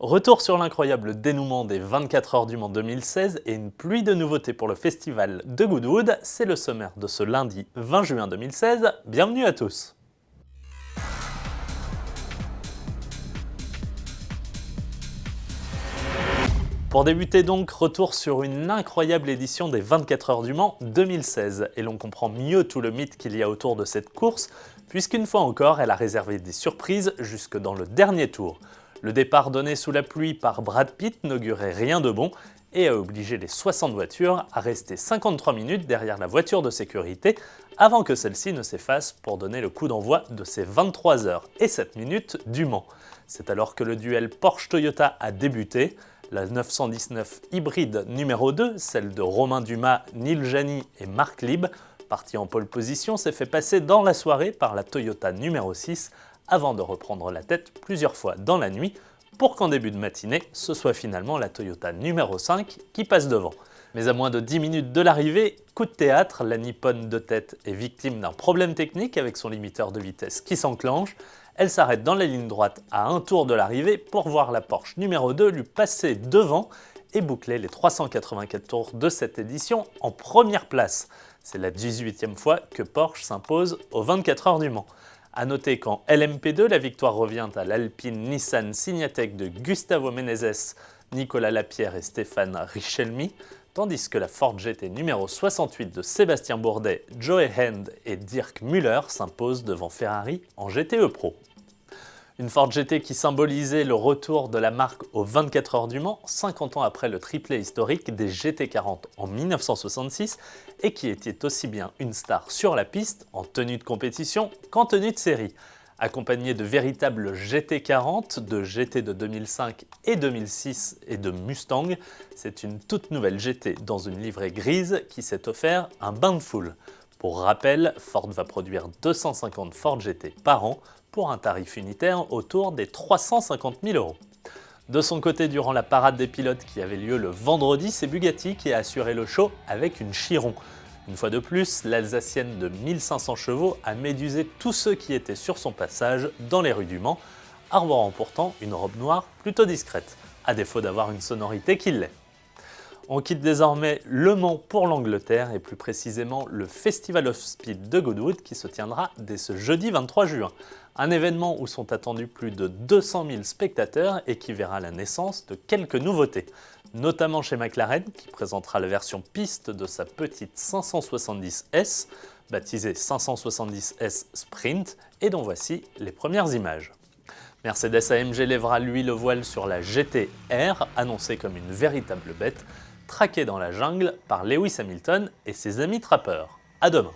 Retour sur l'incroyable dénouement des 24 heures du Mans 2016 et une pluie de nouveautés pour le festival de Goodwood, c'est le sommaire de ce lundi 20 juin 2016. Bienvenue à tous. Pour débuter donc, retour sur une incroyable édition des 24 heures du Mans 2016 et l'on comprend mieux tout le mythe qu'il y a autour de cette course puisqu'une fois encore elle a réservé des surprises jusque dans le dernier tour. Le départ donné sous la pluie par Brad Pitt n'augurait rien de bon et a obligé les 60 voitures à rester 53 minutes derrière la voiture de sécurité avant que celle-ci ne s'efface pour donner le coup d'envoi de ces 23 heures et 7 minutes du Mans. C'est alors que le duel Porsche-Toyota a débuté. La 919 hybride numéro 2, celle de Romain Dumas, Neil Jani et Marc Lieb, partie en pole position, s'est fait passer dans la soirée par la Toyota numéro 6 avant de reprendre la tête plusieurs fois dans la nuit pour qu'en début de matinée, ce soit finalement la Toyota numéro 5 qui passe devant. Mais à moins de 10 minutes de l'arrivée, coup de théâtre, la Nippon de tête est victime d'un problème technique avec son limiteur de vitesse qui s'enclenche. Elle s'arrête dans la ligne droite à un tour de l'arrivée pour voir la Porsche numéro 2 lui passer devant et boucler les 384 tours de cette édition en première place. C'est la 18e fois que Porsche s'impose aux 24 heures du Mans. A noter qu'en LMP2, la victoire revient à l'Alpine Nissan Signatec de Gustavo Menezes, Nicolas Lapierre et Stéphane Richelmy, tandis que la Ford GT numéro 68 de Sébastien Bourdet, Joey Hand et Dirk Müller s'impose devant Ferrari en GTE Pro. Une Ford GT qui symbolisait le retour de la marque aux 24 heures du Mans, 50 ans après le triplé historique des GT40 en 1966 et qui était aussi bien une star sur la piste, en tenue de compétition, qu'en tenue de série. Accompagné de véritables GT40, de GT de 2005 et 2006 et de Mustang, c'est une toute nouvelle GT dans une livrée grise qui s'est offert un bain de foule. Pour rappel, Ford va produire 250 Ford GT par an pour un tarif unitaire autour des 350 000 €. De son côté, durant la parade des pilotes qui avait lieu le vendredi, c'est Bugatti qui a assuré le show avec une Chiron. Une fois de plus, l'Alsacienne de 1500 chevaux a médusé tous ceux qui étaient sur son passage dans les rues du Mans, arborant pourtant une robe noire plutôt discrète, à défaut d'avoir une sonorité qui l'est. On quitte désormais Le Mans pour l'Angleterre et plus précisément le Festival of Speed de Goodwood qui se tiendra dès ce jeudi 23 juin. Un événement où sont attendus plus de 200 000 spectateurs et qui verra la naissance de quelques nouveautés, notamment chez McLaren qui présentera la version piste de sa petite 570S, baptisée 570S Sprint et dont voici les premières images. Mercedes-AMG lèvera lui le voile sur la GT-R, annoncée comme une véritable bête, traquée dans la jungle par Lewis Hamilton et ses amis trappeurs. À demain.